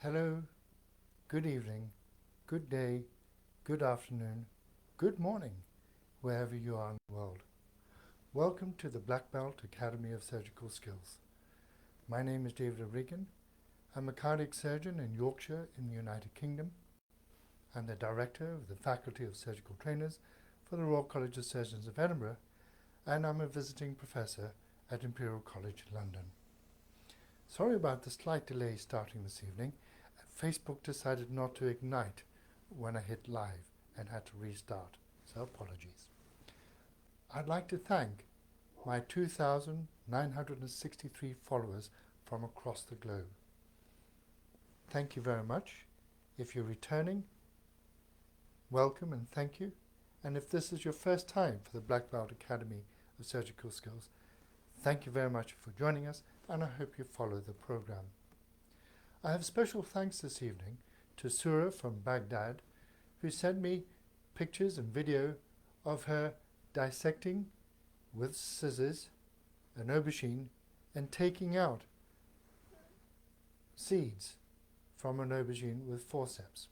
Hello, good evening, good day, good afternoon, good morning, wherever you are in the world. Welcome to the Black Belt Academy of Surgical Skills. My name is David O'Regan. I'm a cardiac surgeon in Yorkshire in the United Kingdom. I'm the director of the Faculty of Surgical Trainers for the Royal College of Surgeons of Edinburgh, and I'm a visiting professor at Imperial College London. Sorry about the slight delay starting this evening. Facebook decided not to ignite when I hit live and had to restart, so apologies. I'd like to thank my 2,963 followers from across the globe. Thank you very much. If you're returning, welcome and thank you. And if this is your first time for the Black Belt Academy of Surgical Skills, thank you very much for joining us, and I hope you follow the program. I have special thanks this evening to Surah from Baghdad, who sent me pictures and video of her dissecting with scissors an aubergine and taking out seeds from an aubergine with forceps.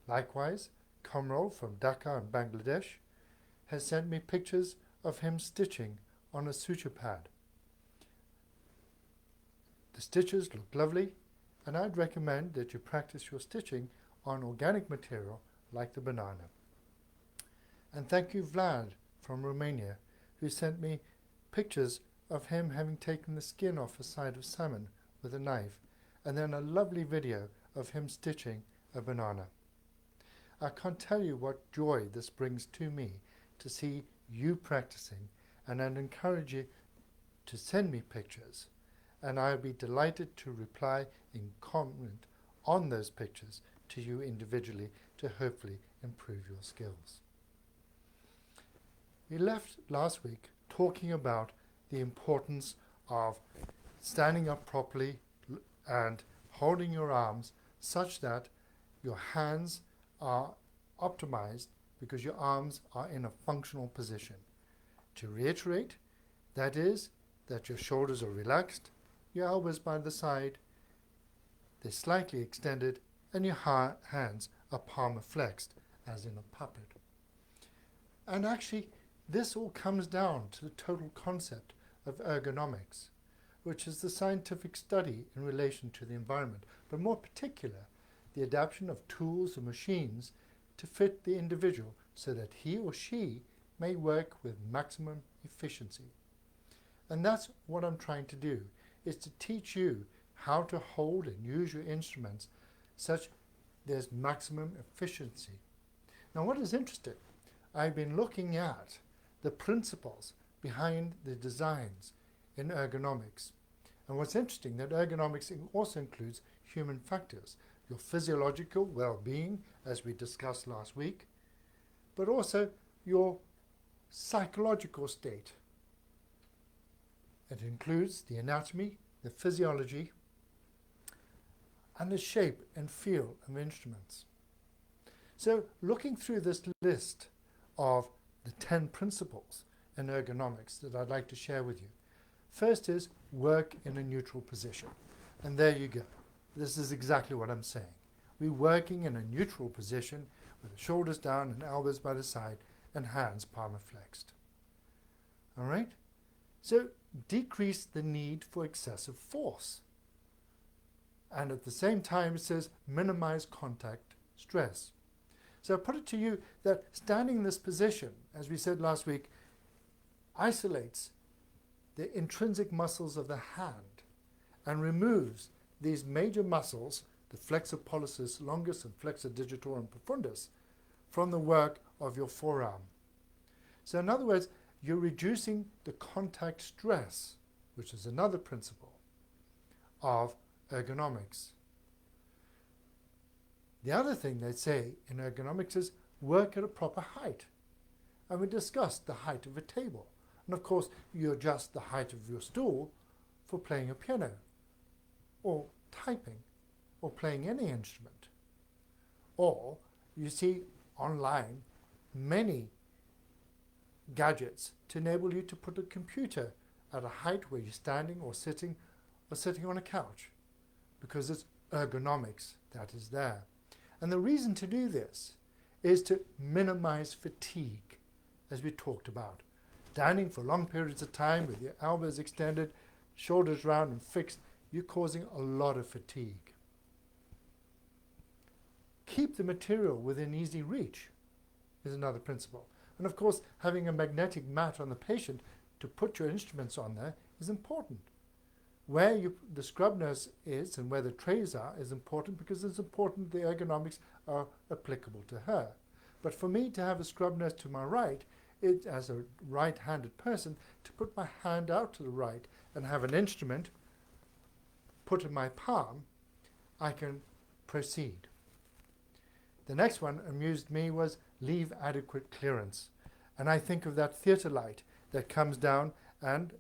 Likewise, Kamral from Dhaka in Bangladesh has sent me pictures of him stitching on a suture pad. The stitches look lovely, and I'd recommend that you practice your stitching on organic material like the banana. And thank you Vlad from Romania, who sent me pictures of him having taken the skin off a side of salmon with a knife, and then a lovely video of him stitching a banana. I can't tell you what joy this brings to me to see you practicing, and I'd encourage you to send me pictures, and I'll be delighted to reply and comment on those pictures to you individually to hopefully improve your skills. We left last week talking about the importance of standing up properly and holding your arms such that your hands are optimized because your arms are in a functional position. To reiterate, that is that your shoulders are relaxed, your elbows by the side, they're slightly extended, and your hands are palmar flexed, as in a puppet. And actually, this all comes down to the total concept of ergonomics, which is the scientific study in relation to the environment, but more particular, the adaptation of tools and machines to fit the individual so that he or she may work with maximum efficiency. And that's what I'm trying to do, is to teach you how to hold and use your instruments such there's maximum efficiency. Now what is interesting, I've been looking at the principles behind the designs in ergonomics. And what's interesting, that ergonomics also includes human factors, your physiological well-being, as we discussed last week, but also your psychological state. It includes the anatomy, the physiology, and the shape and feel of instruments. So looking through this list of the 10 principles in ergonomics that I'd like to share with you. First is work in a neutral position. And there you go. This is exactly what I'm saying. We're working in a neutral position with the shoulders down and elbows by the side and hands palmar flexed. All right? So decrease the need for excessive force. And at the same time, it says minimize contact stress. So I put it to you that standing in this position, as we said last week, isolates the intrinsic muscles of the hand and removes these major muscles, the flexor pollicis longus and flexor digitorum profundus, from the work of your forearm. So in other words, you're reducing the contact stress, which is another principle of ergonomics. The other thing they say in ergonomics is work at a proper height. And we discussed the height of a table. And of course, you adjust the height of your stool for playing a piano, or typing, or playing any instrument. Or you see online many gadgets to enable you to put a computer at a height where you're standing or sitting on a couch, because it's ergonomics that is there. And the reason to do this is to minimize fatigue, as we talked about. Standing for long periods of time with your elbows extended, shoulders round and fixed, you're causing a lot of fatigue. Keep the material within easy reach is another principle. And of course, having a magnetic mat on the patient to put your instruments on there is important. Where the scrub nurse is and where the trays are is important, because it's important the ergonomics are applicable to her. But for me to have a scrub nurse to my right, as a right-handed person, to put my hand out to the right and have an instrument put in my palm, I can proceed. The next one amused me was leave adequate clearance. And I think of that theatre light that comes down, and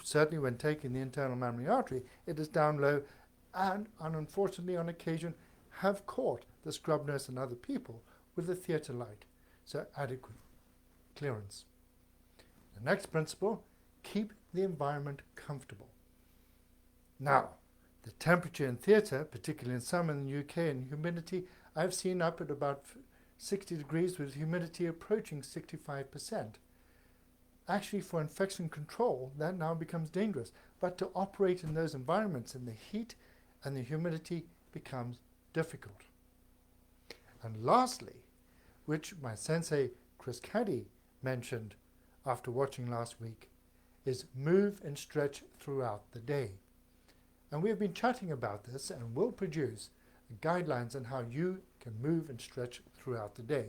certainly when taking the internal mammary artery, it is down low, and unfortunately on occasion have caught the scrub nurse and other people with the theatre light. So adequate clearance. The next principle, keep the environment comfortable. Now, the temperature in theatre, particularly in summer in the UK, and humidity, I've seen up at about 60 degrees with humidity approaching 65%. Actually, for infection control, that now becomes dangerous. But to operate in those environments, in the heat and the humidity, becomes difficult. And lastly, which my sensei Chris Caddy mentioned after watching last week, is move and stretch throughout the day. And we've been chatting about this and will produce guidelines on how you can move and stretch throughout the day.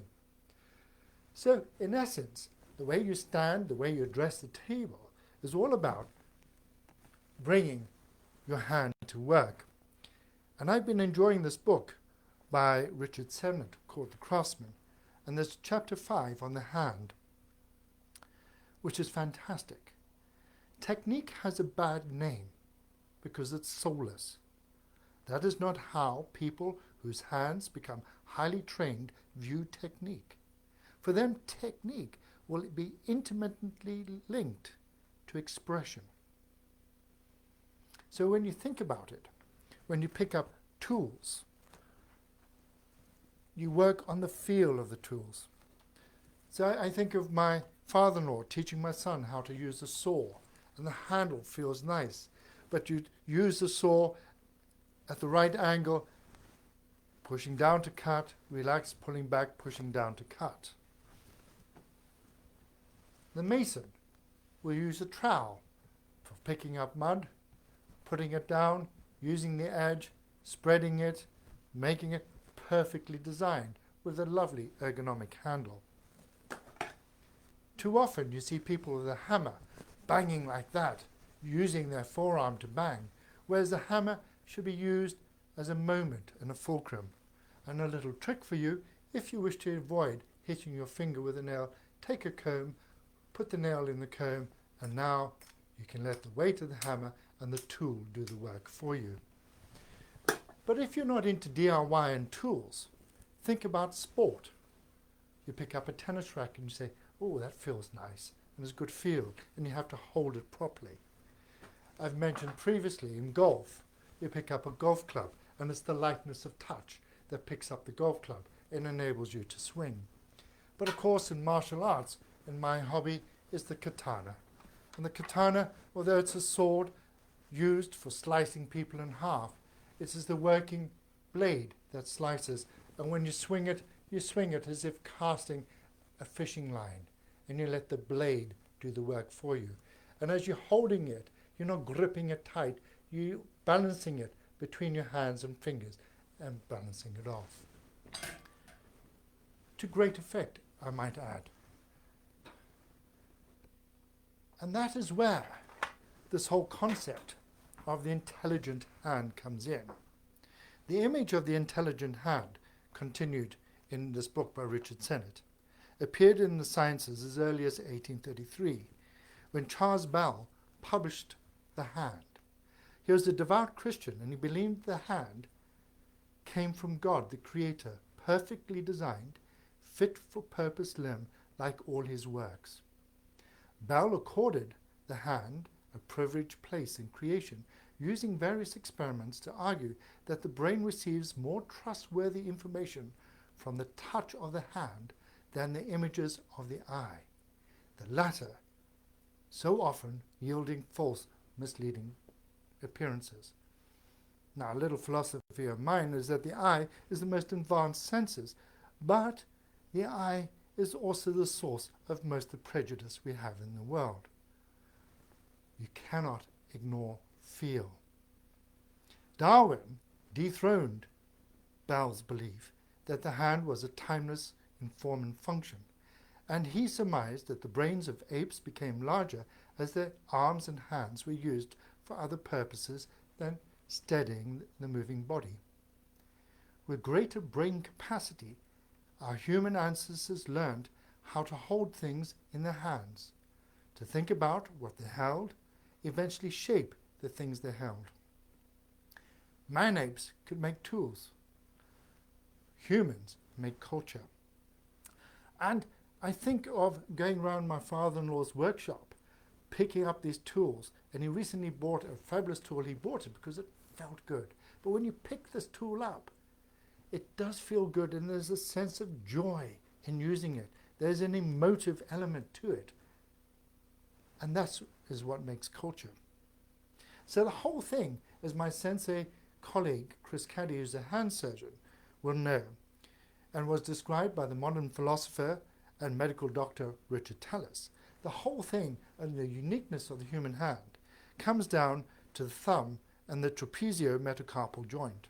So, in essence, the way you stand, the way you address the table is all about bringing your hand to work. And I've been enjoying this book by Richard Sennett called The Craftsman, and there's chapter 5 on the hand, which is fantastic. Technique has a bad name because it's soulless. That is not how people whose hands become highly trained view technique. For them, technique will be intimately linked to expression. So when you think about it, when you pick up tools, you work on the feel of the tools. So I think of my father-in-law teaching my son how to use a saw, and the handle feels nice, but you use the saw at the right angle, pushing down to cut, relax, pulling back, pushing down to cut. The mason will use a trowel for picking up mud, putting it down, using the edge, spreading it, making it perfectly designed with a lovely ergonomic handle. Too often you see people with a hammer banging like that, using their forearm to bang, whereas the hammer should be used as a moment and a fulcrum. And a little trick for you, if you wish to avoid hitting your finger with a nail, take a comb, put the nail in the comb, and now you can let the weight of the hammer and the tool do the work for you. But if you're not into DIY and tools, think about sport. You pick up a tennis racket and you say, oh, that feels nice, and it's a good feel, and you have to hold it properly. I've mentioned previously in golf, you pick up a golf club, and it's the lightness of touch that picks up the golf club and enables you to swing. But of course in martial arts, in my hobby, is the katana. And the katana, although it's a sword used for slicing people in half, it is the working blade that slices, and when you swing it as if casting a fishing line, and you let the blade do the work for you. And as you're holding it, you're not gripping it tight, you're balancing it between your hands and fingers and balancing it off. To great effect, I might add. And that is where this whole concept of the intelligent hand comes in. The image of the intelligent hand, continued in this book by Richard Sennett, appeared in the Sciences as early as 1833, when Charles Bell published The Hand. He was a devout Christian, and he believed the hand came from God, the Creator, perfectly designed, fit for purpose limb like all his works. Bell accorded the hand a privileged place in creation, using various experiments to argue that the brain receives more trustworthy information from the touch of the hand than the images of the eye, the latter so often yielding false, misleading appearances. Now, a little philosophy of mine is that the eye is the most advanced senses, but the eye is also the source of most of the prejudice we have in the world. You cannot ignore feel. Darwin dethroned Bell's belief that the hand was a timeless in form and function, and he surmised that the brains of apes became larger as their arms and hands were used for other purposes than steadying the moving body. With greater brain capacity, our human ancestors learned how to hold things in their hands, to think about what they held, eventually shape the things they held. Man apes could make tools. Humans make culture. And I think of going around my father-in-law's workshop, picking up these tools, and he recently bought a fabulous tool. He bought it because it felt good. But when you pick this tool up, it does feel good, and there's a sense of joy in using it. There's an emotive element to it. And that is what makes culture. So the whole thing, as my sensei colleague, Chris Caddy, who's a hand surgeon, will know, and was described by the modern philosopher and medical doctor Richard Tallis, the whole thing and the uniqueness of the human hand comes down to the thumb and the trapezio-metacarpal joint.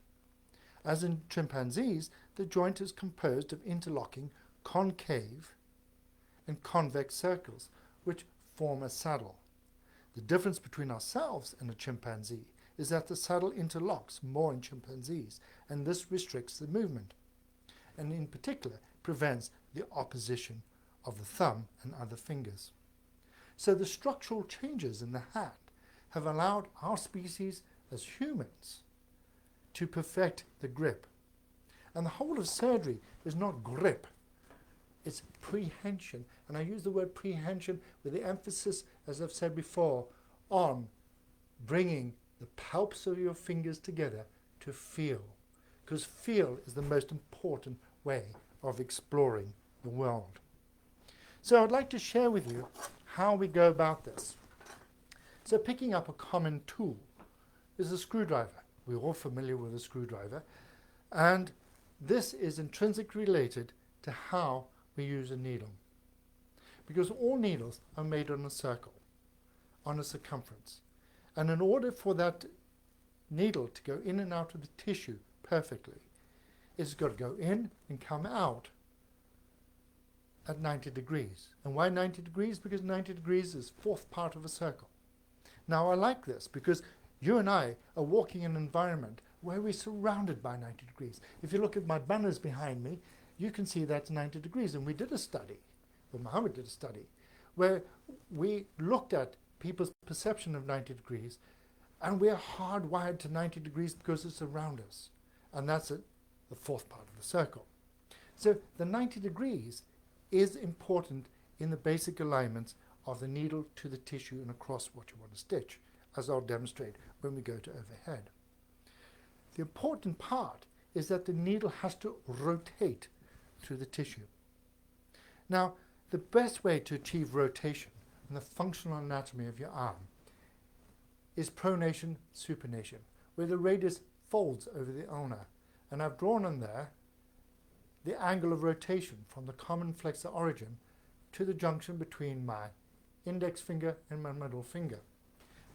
As in chimpanzees, the joint is composed of interlocking concave and convex circles, which form a saddle. The difference between ourselves and a chimpanzee is that the saddle interlocks more in chimpanzees, and this restricts the movement, and in particular prevents the opposition of the thumb and other fingers. So the structural changes in the hand have allowed our species as humans to perfect the grip. And the whole of surgery is not grip, it's prehension. And I use the word prehension with the emphasis, as I've said before, on bringing the palps of your fingers together to feel. Because feel is the most important way of exploring the world. So I'd like to share with you how we go about this. So picking up a common tool is a screwdriver. We're all familiar with a screwdriver, and this is intrinsically related to how we use a needle. Because all needles are made on a circle, on a circumference. And in order for that needle to go in and out of the tissue perfectly, it's got to go in and come out at 90 degrees. And why 90 degrees? Because 90 degrees is fourth part of a circle. Now I like this because you and I are walking in an environment where we're surrounded by 90 degrees. If you look at my banners behind me, you can see that's 90 degrees. And we did a study, well, Mohammed did a study, where we looked at people's perception of 90 degrees, and we're hardwired to 90 degrees because it's around us. And that's the fourth part of the circle. So the 90 degrees is important in the basic alignments of the needle to the tissue and across what you want to stitch, as I'll demonstrate when we go to overhead. The important part is that the needle has to rotate through the tissue. Now, the best way to achieve rotation in the functional anatomy of your arm is pronation, supination, where the radius folds over the ulna. And I've drawn on there the angle of rotation from the common flexor origin to the junction between my index finger and my middle finger.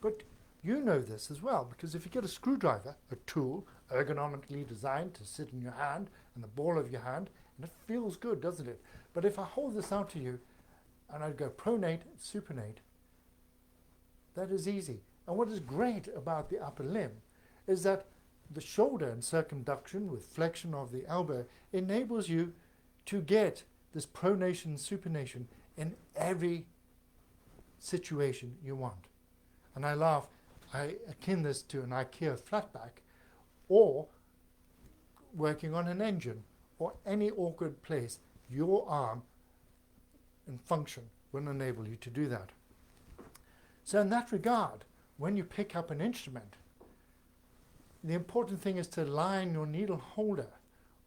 But you know this as well, because if you get a screwdriver, a tool ergonomically designed to sit in your hand and the ball of your hand, and it feels good, doesn't it? But if I hold this out to you and I go pronate, supinate, that is easy. And what is great about the upper limb is that the shoulder and circumduction with flexion of the elbow enables you to get this pronation and supination in every situation you want. And I laugh, I akin this to an IKEA flatback, or working on an engine, or any awkward place. Your arm and function will enable you to do that. So in that regard, when you pick up an instrument, the important thing is to align your needle holder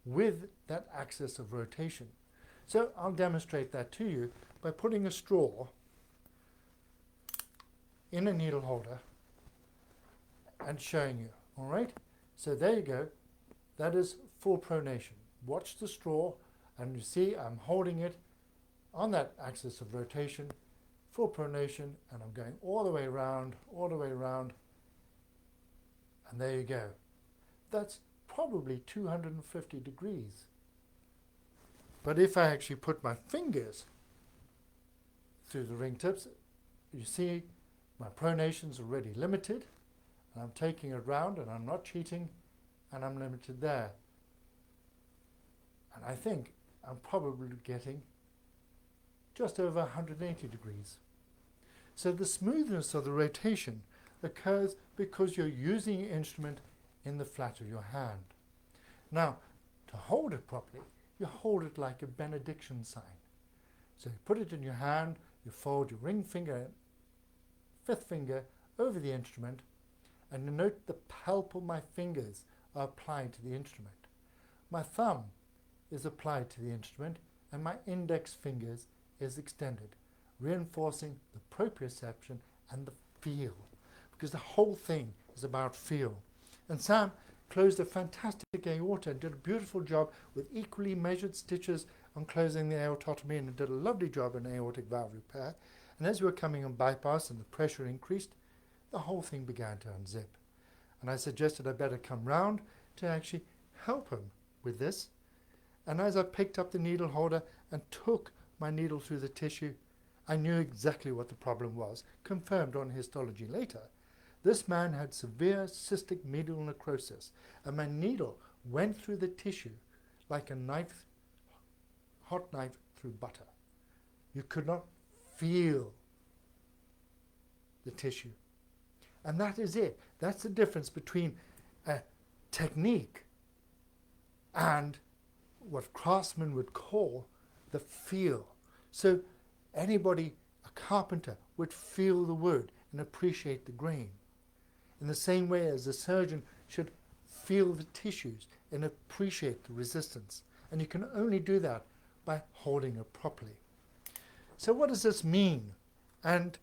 with that axis of rotation. So I'll demonstrate that to you by putting a straw in a needle holder and showing you. All right, so there you go. That is full pronation. Watch the straw and you see I'm holding it on that axis of rotation, full pronation, and I'm going all the way around, and there you go. That's probably 250 degrees. But if I actually put my fingers through the ring tips, you see my pronation's already limited, and I'm taking it round and I'm not cheating, and I'm limited there. And I think I'm probably getting just over 180 degrees. So the smoothness of the rotation occurs because you're using your instrument in the flat of your hand. Now, to hold it properly, you hold it like a benediction sign. So you put it in your hand, you fold your ring finger, fifth finger over the instrument, and you note the palp of my fingers are applied to the instrument. My thumb is applied to the instrument, and my index fingers is extended, reinforcing the proprioception and the feel, because the whole thing is about feel. And Sam closed a fantastic aorta and did a beautiful job with equally measured stitches on closing the aortotomy, and did a lovely job in aortic valve repair. And as we were coming on bypass and the pressure increased, the whole thing began to unzip. And I suggested I better come round to actually help him with this. And as I picked up the needle holder and took my needle through the tissue, I knew exactly what the problem was, confirmed on histology later. This man had severe cystic medial necrosis, and my needle went through the tissue like a knife, hot knife through butter. You could not feel the tissue. And that is it. That's the difference between a technique and what craftsmen would call the feel. So anybody, a carpenter, would feel the wood and appreciate the grain. In the same way as a surgeon should feel the tissues and appreciate the resistance. And you can only do that by holding it properly. So what does this mean, and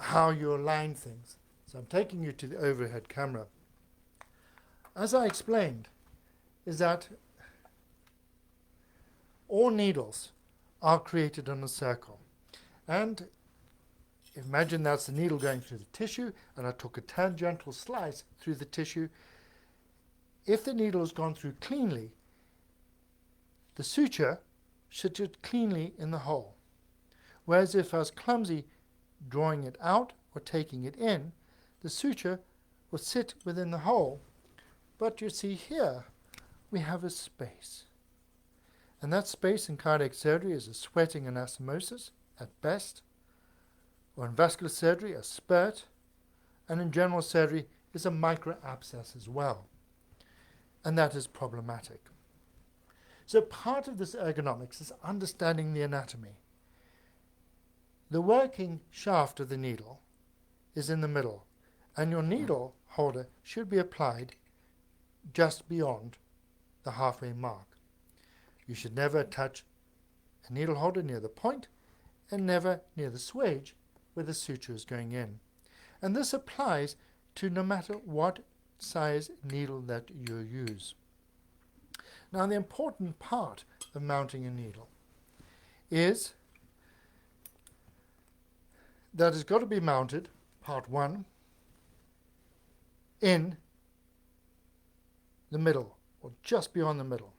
how you align things? So I'm taking you to the overhead camera. As I explained, is that all needles are created in a circle. And imagine that's the needle going through the tissue, and I took a tangential slice through the tissue. If the needle has gone through cleanly, the suture should sit cleanly in the hole. Whereas if I was clumsy drawing it out or taking it in, the suture will sit within the hole. But you see here, we have a space. And that space in cardiac surgery is a sweating anastomosis at best, or in vascular surgery, a spurt, and in general surgery is a microabscess as well. And that is problematic. So part of this ergonomics is understanding the anatomy. The working shaft of the needle is in the middle, and your needle holder should be applied just beyond the halfway mark. You should never touch a needle holder near the point, and never near the swage where the suture is going in. And this applies to no matter what size needle that you use. Now the important part of mounting a needle is that it's got to be mounted, part one, in the middle, or just beyond the middle.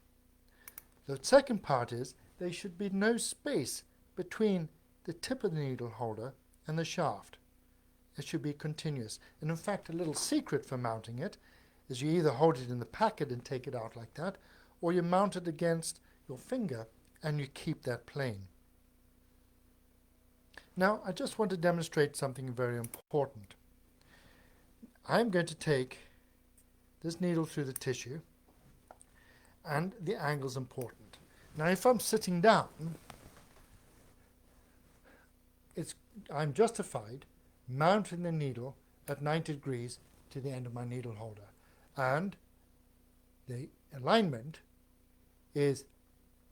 The second part is there should be no space between the tip of the needle holder and the shaft. It should be continuous. And in fact, a little secret for mounting it is you either hold it in the packet and take it out like that, or you mount it against your finger and you keep that plane. Now, I just want to demonstrate something very important. I'm going to take this needle through the tissue, and the angle is important. Now, if I'm sitting down, I'm justified mounting the needle at 90 degrees to the end of my needle holder. and the alignment is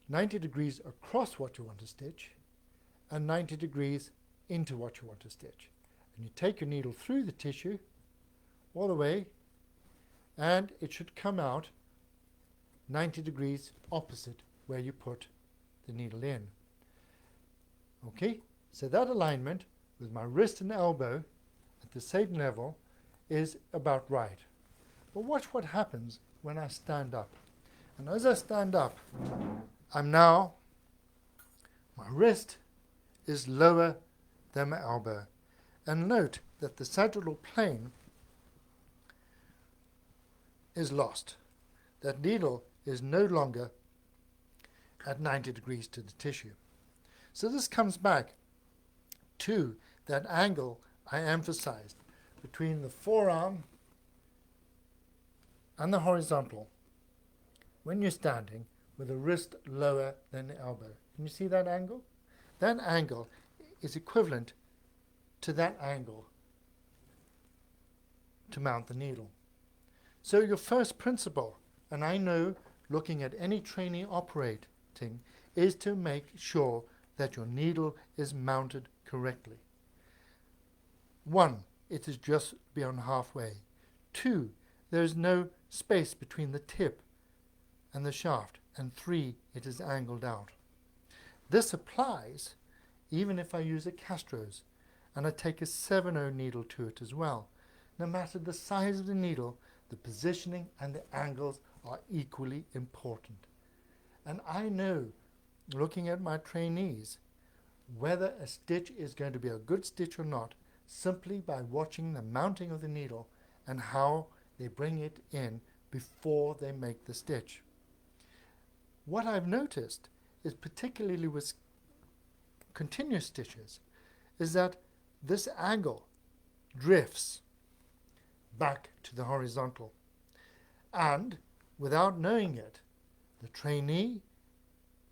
90 degrees across what you want to stitch and 90 degrees into what you want to stitch. And you take your needle through the tissue all the way, and it should come out 90 degrees opposite where you put the needle in. Okay, so that alignment with my wrist and elbow at the same level is about right. But watch what happens when I stand up. And as I stand up, my wrist is lower than my elbow. And note that the sagittal plane is lost. That needle is no longer at 90 degrees to the tissue. So this comes back to that angle I emphasized between the forearm and the horizontal when you're standing with the wrist lower than the elbow. Can you see that angle? That angle is equivalent to that angle to mount the needle. So your first principle, and I know looking at any trainee operating, is to make sure that your needle is mounted correctly. 1, it is just beyond halfway. 2, there is no space between the tip and the shaft. And 3, it is angled out. This applies even if I use a Castro's and I take a 7/0 needle to it as well. No matter the size of the needle, the positioning and the angles are equally important. And I know, looking at my trainees, whether a stitch is going to be a good stitch or not simply by watching the mounting of the needle and how they bring it in before they make the stitch. What I've noticed is, particularly with continuous stitches, is that this angle drifts back to the horizontal. And without knowing it, the trainee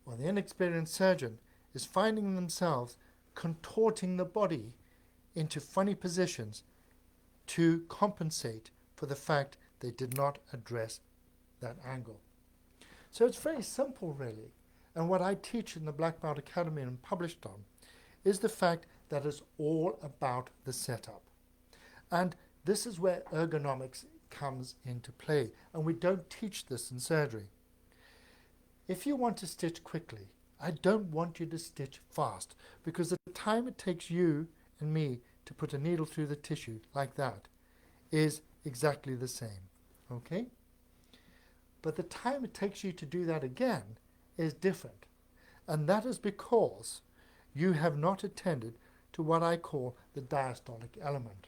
or the inexperienced surgeon is finding themselves contorting the body into funny positions to compensate for the fact they did not address that angle. So it's very simple, really. And what I teach in the Black Belt Academy and published on is the fact that it's all about the setup. And this is where ergonomics comes into play. And we don't teach this in surgery. If you want to stitch quickly, I don't want you to stitch fast, because the time it takes you and me to put a needle through the tissue like that is exactly the same. Okay? But the time it takes you to do that again is different. And that is because you have not attended to what I call the diastolic element.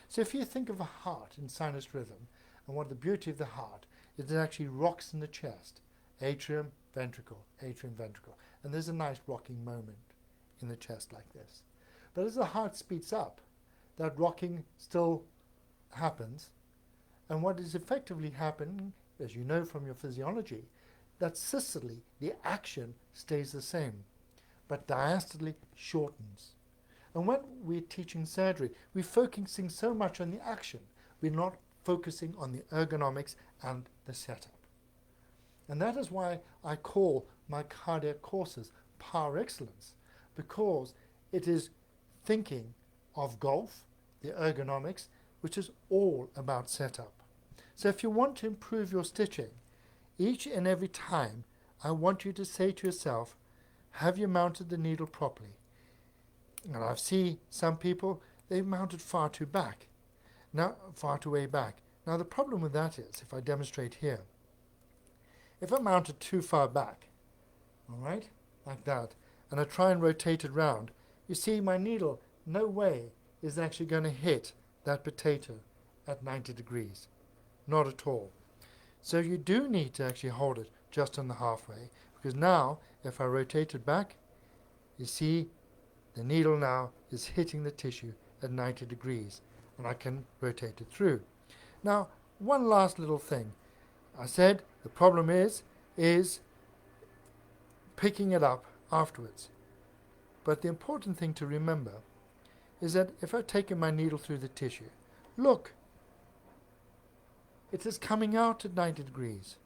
So if you think of a heart in sinus rhythm, and what the beauty of the heart is, it actually rocks in the chest. Atrium, ventricle, atrium, ventricle. And there's a nice rocking moment in the chest like this. But as the heart speeds up, that rocking still happens. And what is effectively happening, as you know from your physiology, that systole, the action, stays the same, but diastole shortens. And when we're teaching surgery, we're focusing so much on the action, we're not focusing on the ergonomics and the setup. And that is why I call my cardiac courses par excellence, because it is thinking of golf, the ergonomics, which is all about setup. So if you want to improve your stitching, each and every time I want you to say to yourself, have you mounted the needle properly? And I've seen some people, they've mounted far too way back. Now the problem with that is, if I demonstrate here, if I mount it too far back, all right, like that, and I try and rotate it round, you see my needle, no way is actually going to hit that potato at 90 degrees. Not at all. So you do need to actually hold it just on the halfway, because now, if I rotate it back, you see the needle now is hitting the tissue at 90 degrees, and I can rotate it through. Now, one last little thing. I said the problem is picking it up afterwards. But the important thing to remember is that if I've taken my needle through the tissue, look, It is coming out at 90 degrees.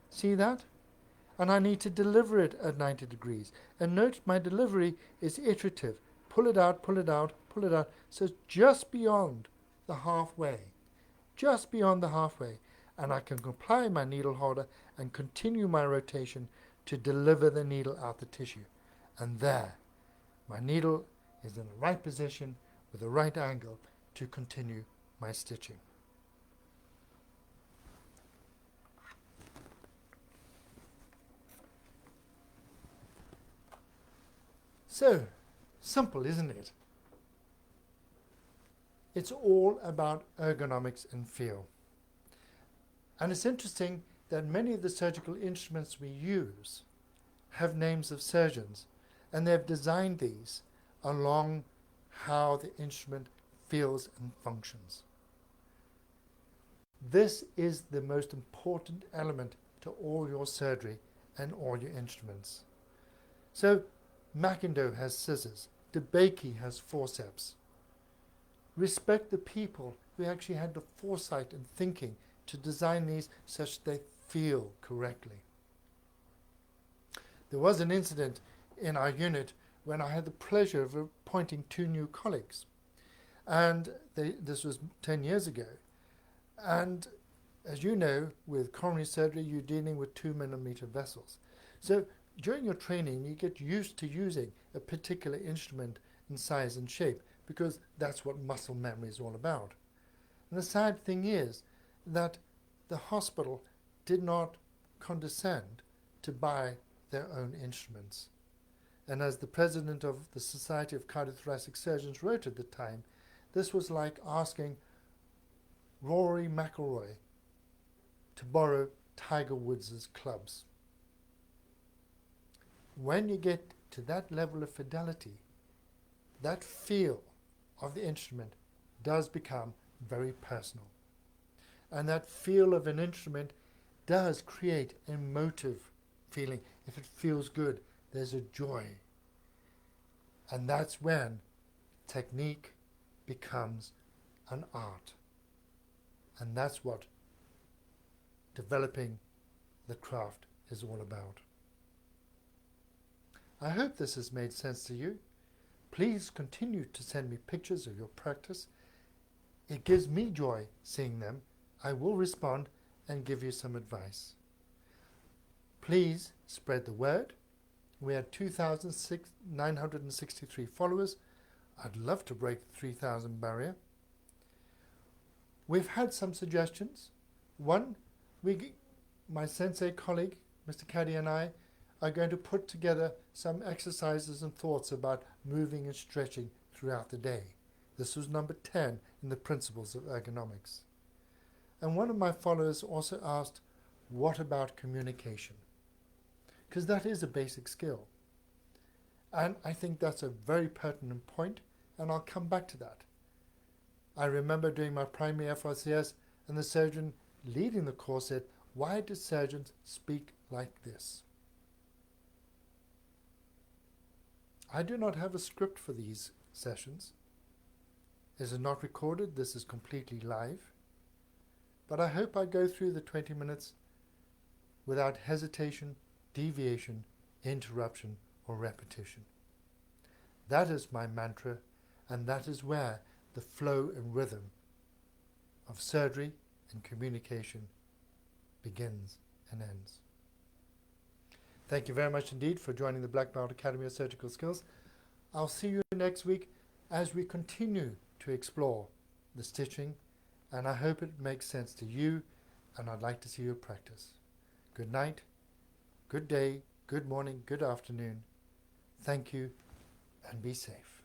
See that? And I need to deliver it at 90 degrees. And note my delivery is iterative. Pull it out, pull it out, pull it out. So it's just beyond the halfway. Just beyond the halfway. And I can apply my needle holder and continue my rotation to deliver the needle out the tissue. And there, my needle is in the right position with the right angle to continue my stitching. So, simple, isn't it? It's all about ergonomics and feel. And it's interesting that many of the surgical instruments we use have names of surgeons, and they've designed these along how the instrument feels and functions. This is the most important element to all your surgery and all your instruments. So, McIndoe has scissors, DeBakey has forceps. Respect the people who actually had the foresight and thinking to design these such they feel correctly. There was an incident in our unit when I had the pleasure of appointing 2 new colleagues. And this was 10 years ago. And as you know, with coronary surgery, you're dealing with 2mm vessels. So during your training, you get used to using a particular instrument in size and shape because that's what muscle memory is all about. And the sad thing is that the hospital did not condescend to buy their own instruments. And as the president of the Society of Cardiothoracic Surgeons wrote at the time, this was like asking Rory McIlroy to borrow Tiger Woods' clubs. When you get to that level of fidelity, that feel of the instrument does become very personal. And that feel of an instrument does create emotive feeling. If it feels good, there's a joy. And that's when technique becomes an art. And that's what developing the craft is all about. I hope this has made sense to you. Please continue to send me pictures of your practice. It gives me joy seeing them. I will respond and give you some advice. Please spread the word. We had 2,963 followers. I'd love to break the 3,000 barrier. We've had some suggestions. One, my sensei colleague, Mr. Caddy, and I are going to put together some exercises and thoughts about moving and stretching throughout the day. This was number 10 in the principles of ergonomics. And one of my followers also asked, what about communication? Because that is a basic skill. And I think that's a very pertinent point, and I'll come back to that. I remember doing my primary FRCS, and the surgeon leading the course said, why do surgeons speak like this? I do not have a script for these sessions. This is not recorded, this is completely live. But I hope I go through the 20 minutes without hesitation, deviation, interruption, or repetition. That is my mantra, and that is where the flow and rhythm of surgery and communication begins and ends. Thank you very much indeed for joining the Black Belt Academy of Surgical Skills. I'll see you next week as we continue to explore the stitching, and I hope it makes sense to you, and I'd like to see your practice. Good night, good day, good morning, good afternoon. Thank you, and be safe.